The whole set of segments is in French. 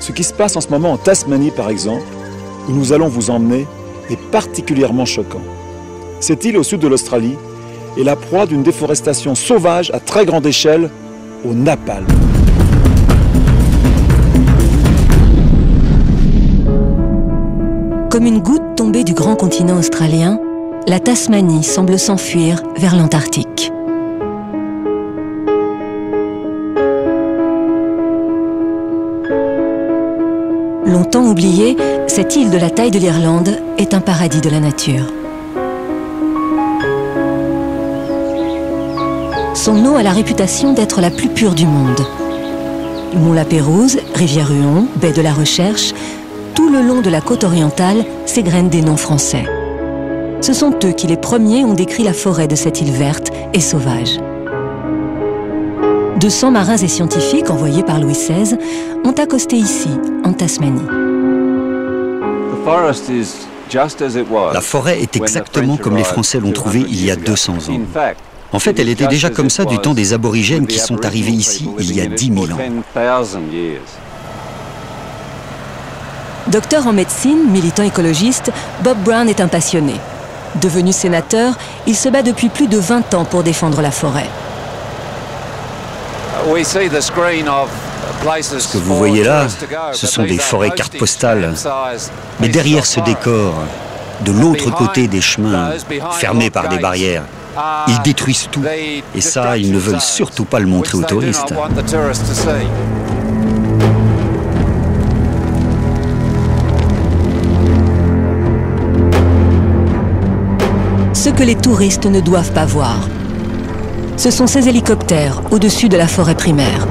Ce qui se passe en ce moment en Tasmanie, par exemple, où nous allons vous emmener, est particulièrement choquant. Cette île au sud de l'Australie est la proie d'une déforestation sauvage à très grande échelle au napalm. Comme une goutte tombée du grand continent australien, la Tasmanie semble s'enfuir vers l'Antarctique. Longtemps oubliée, cette île de la taille de l'Irlande est un paradis de la nature. Son eau a la réputation d'être la plus pure du monde. Mont La Pérouse, rivière Huon, baie de la Recherche, tout le long de la côte orientale s'égrènent des noms français. Ce sont eux qui les premiers ont décrit la forêt de cette île verte et sauvage. 200 marins et scientifiques envoyés par Louis XVI ont accosté ici, en Tasmanie. La forêt est exactement comme les Français l'ont trouvée il y a 200 ans. En fait, elle était déjà comme ça du temps des aborigènes qui sont arrivés ici il y a 10 000 ans. Docteur en médecine, militant écologiste, Bob Brown est un passionné. Devenu sénateur, il se bat depuis plus de 20 ans pour défendre la forêt. Ce que vous voyez là, ce sont des forêts cartes postales. Mais derrière ce décor, de l'autre côté des chemins, fermés par des barrières, ils détruisent tout. Et ça, ils ne veulent surtout pas le montrer aux touristes. Ce que les touristes ne doivent pas voir, ce sont ces hélicoptères au-dessus de la forêt primaire.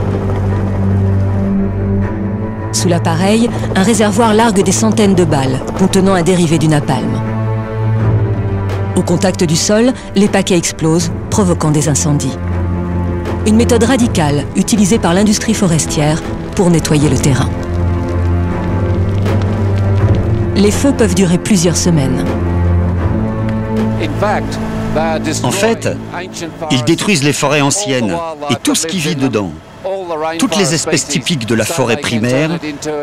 Sous l'appareil, un réservoir largue des centaines de balles, contenant un dérivé du napalm. Au contact du sol, les paquets explosent, provoquant des incendies. Une méthode radicale utilisée par l'industrie forestière pour nettoyer le terrain. Les feux peuvent durer plusieurs semaines. En fait, ils détruisent les forêts anciennes et tout ce qui vit dedans. Toutes les espèces typiques de la forêt primaire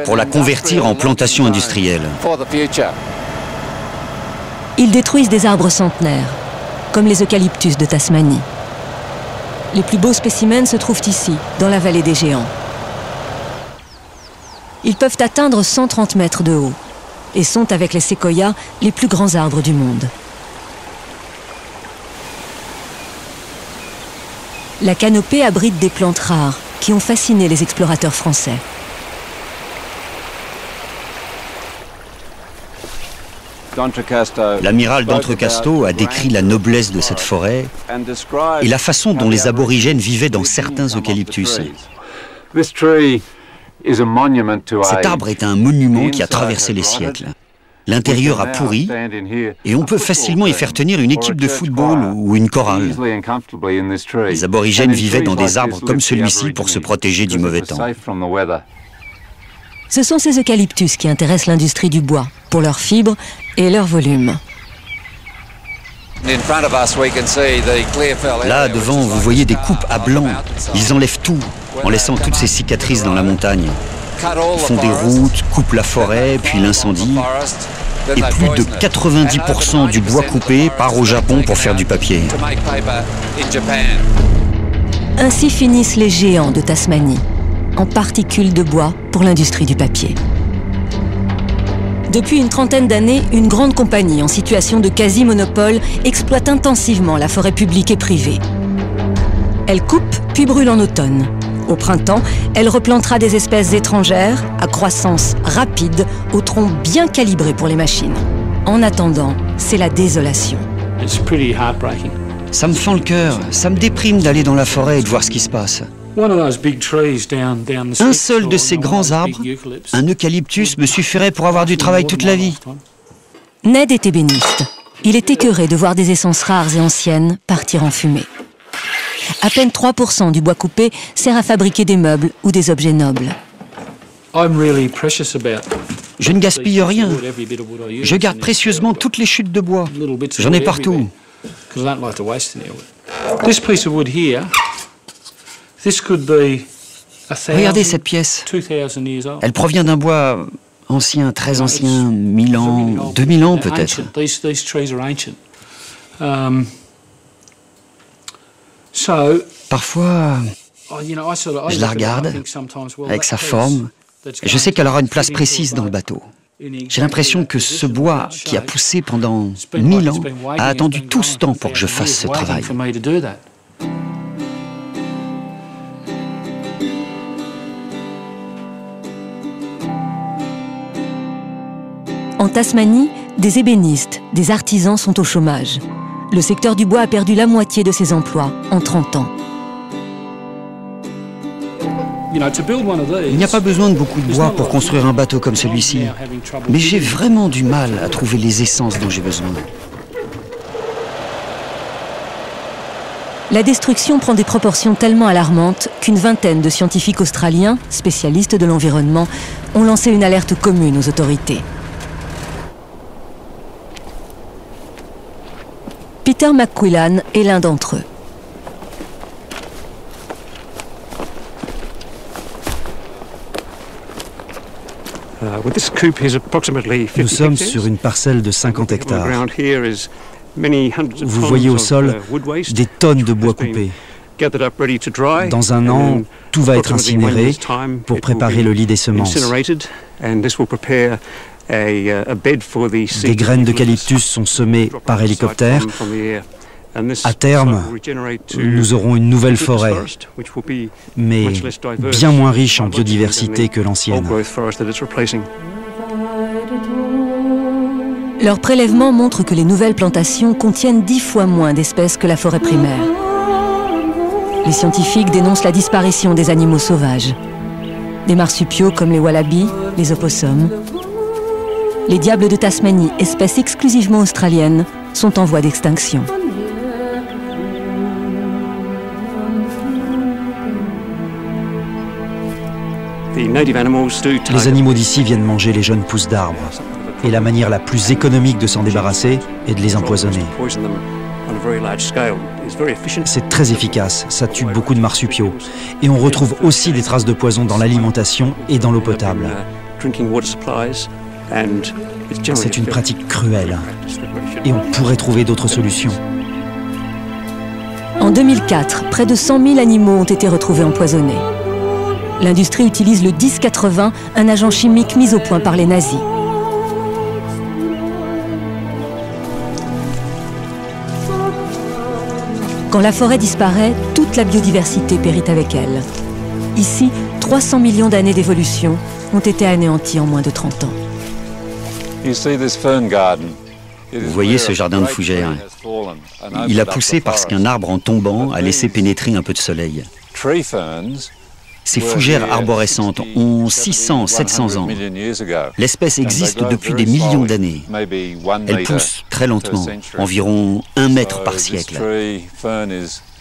pour la convertir en plantation industrielle. Ils détruisent des arbres centenaires, comme les eucalyptus de Tasmanie. Les plus beaux spécimens se trouvent ici, dans la vallée des Géants. Ils peuvent atteindre 130 mètres de haut et sont, avec les séquoias, les plus grands arbres du monde. La canopée abrite des plantes rares qui ont fasciné les explorateurs français. L'amiral d'Entrecasteaux a décrit la noblesse de cette forêt et la façon dont les aborigènes vivaient dans certains eucalyptus. Cet arbre est un monument qui a traversé les siècles. L'intérieur a pourri et on peut facilement y faire tenir une équipe de football ou une chorale. Les aborigènes vivaient dans des arbres comme celui-ci pour se protéger du mauvais temps. Ce sont ces eucalyptus qui intéressent l'industrie du bois, pour leurs fibres et leur volume. Là, devant, vous voyez des coupes à blanc. Ils enlèvent tout, en laissant toutes ces cicatrices dans la montagne. Ils font des routes, coupent la forêt, puis l'incendie. Et plus de 90% du bois coupé part au Japon pour faire du papier. Ainsi finissent les géants de Tasmanie, en particules de bois pour l'industrie du papier. Depuis une trentaine d'années, une grande compagnie en situation de quasi-monopole exploite intensivement la forêt publique et privée. Elle coupe puis brûle en automne. Au printemps, elle replantera des espèces étrangères à croissance rapide, au tronc bien calibré pour les machines. En attendant, c'est la désolation. Ça me fend le cœur, ça me déprime d'aller dans la forêt et de voir ce qui se passe. Un seul de ces grands arbres, un eucalyptus, me suffirait pour avoir du travail toute la vie. Ned est ébéniste. Il est écœuré de voir des essences rares et anciennes partir en fumée. À peine 3% du bois coupé sert à fabriquer des meubles ou des objets nobles. Je ne gaspille rien. Je garde précieusement toutes les chutes de bois. J'en ai partout. Regardez cette pièce. Elle provient d'un bois ancien, très ancien, 1000 ans, 2000 ans peut-être. Parfois, je la regarde avec sa forme. Je sais qu'elle aura une place précise dans le bateau. J'ai l'impression que ce bois qui a poussé pendant 1000 ans a attendu tout ce temps pour que je fasse ce travail. En Tasmanie, des ébénistes, des artisans sont au chômage. Le secteur du bois a perdu la moitié de ses emplois en 30 ans. Il n'y a pas besoin de beaucoup de bois pour construire un bateau comme celui-ci. Mais j'ai vraiment du mal à trouver les essences dont j'ai besoin. La destruction prend des proportions tellement alarmantes qu'une vingtaine de scientifiques australiens, spécialistes de l'environnement, ont lancé une alerte commune aux autorités. Peter McQuillan est l'un d'entre eux. Nous sommes sur une parcelle de 50 hectares. Vous voyez au sol des tonnes de bois coupé. Dans un an, tout va être incinéré pour préparer le lit des semences. Des graines d'eucalyptus sont semées par hélicoptère. À terme, nous aurons une nouvelle forêt, mais bien moins riche en biodiversité que l'ancienne. Leurs prélèvements montrent que les nouvelles plantations contiennent 10 fois moins d'espèces que la forêt primaire. Les scientifiques dénoncent la disparition des animaux sauvages. Des marsupiaux comme les wallabies, les opossums. Les diables de Tasmanie, espèces exclusivement australiennes, sont en voie d'extinction. Les animaux d'ici viennent manger les jeunes pousses d'arbres. Et la manière la plus économique de s'en débarrasser est de les empoisonner. C'est très efficace, ça tue beaucoup de marsupiaux. Et on retrouve aussi des traces de poison dans l'alimentation et dans l'eau potable. C'est une pratique cruelle. Et on pourrait trouver d'autres solutions. En 2004, près de 100 000 animaux ont été retrouvés empoisonnés. L'industrie utilise le 1080, un agent chimique mis au point par les nazis. Quand la forêt disparaît, toute la biodiversité périt avec elle. Ici, 300 millions d'années d'évolution ont été anéanties en moins de 30 ans. Vous voyez ce jardin de fougères? Il a poussé parce qu'un arbre en tombant a laissé pénétrer un peu de soleil. Ces fougères arborescentes ont 600, 700 ans. L'espèce existe depuis des millions d'années. Elle pousse très lentement, environ 1 mètre par siècle.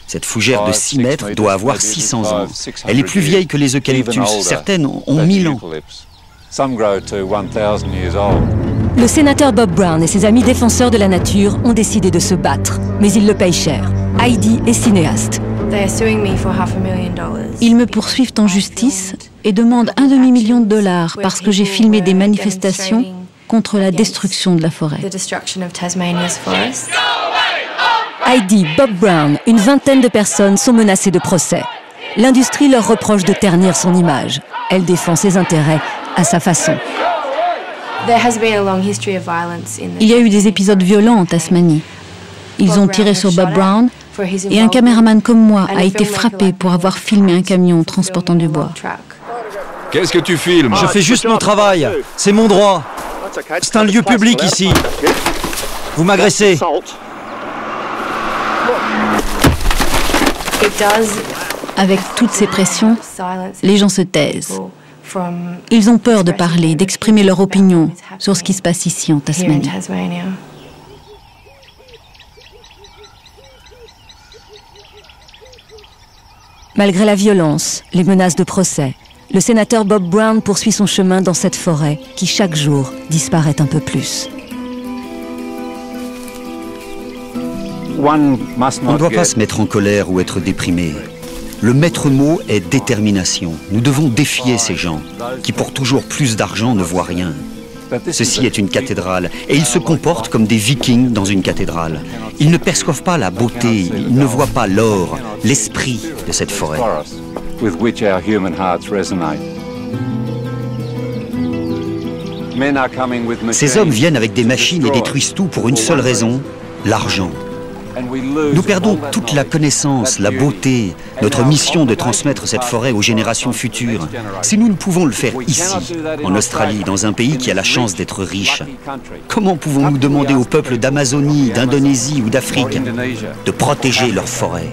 Cette fougère de 6 mètres doit avoir 600 ans. Elle est plus vieille que les eucalyptus. Certaines ont 1000 ans. Le sénateur Bob Brown et ses amis défenseurs de la nature ont décidé de se battre, mais ils le payent cher. Heidi est cinéaste. Ils me poursuivent en justice et demandent $1,5 million parce que j'ai filmé des manifestations contre la destruction de la forêt. Heidi, Bob Brown, une vingtaine de personnes sont menacées de procès. L'industrie leur reproche de ternir son image. Elle défend ses intérêts à sa façon. Il y a eu des épisodes violents en Tasmanie. Ils ont tiré sur Bob Brown et un caméraman comme moi a été frappé pour avoir filmé un camion transportant du bois. Qu'est-ce que tu filmes? Je fais juste mon travail. C'est mon droit. C'est un lieu public ici. Vous m'agressez. Avec toutes ces pressions, les gens se taisent. Ils ont peur de parler, d'exprimer leur opinion sur ce qui se passe ici en Tasmanie. Malgré la violence, les menaces de procès, le sénateur Bob Brown poursuit son chemin dans cette forêt qui, chaque jour, disparaît un peu plus. On ne doit pas se mettre en colère ou être déprimé. Le maître mot est détermination. Nous devons défier ces gens qui, pour toujours plus d'argent, ne voient rien. Ceci est une cathédrale et ils se comportent comme des vikings dans une cathédrale. Ils ne perçoivent pas la beauté, ils ne voient pas l'or, l'esprit de cette forêt. Ces hommes viennent avec des machines et détruisent tout pour une seule raison, l'argent. Nous perdons toute la connaissance, la beauté, notre mission de transmettre cette forêt aux générations futures. Si nous ne pouvons le faire ici, en Australie, dans un pays qui a la chance d'être riche, comment pouvons-nous demander aux peuples d'Amazonie, d'Indonésie ou d'Afrique de protéger leurs forêts ?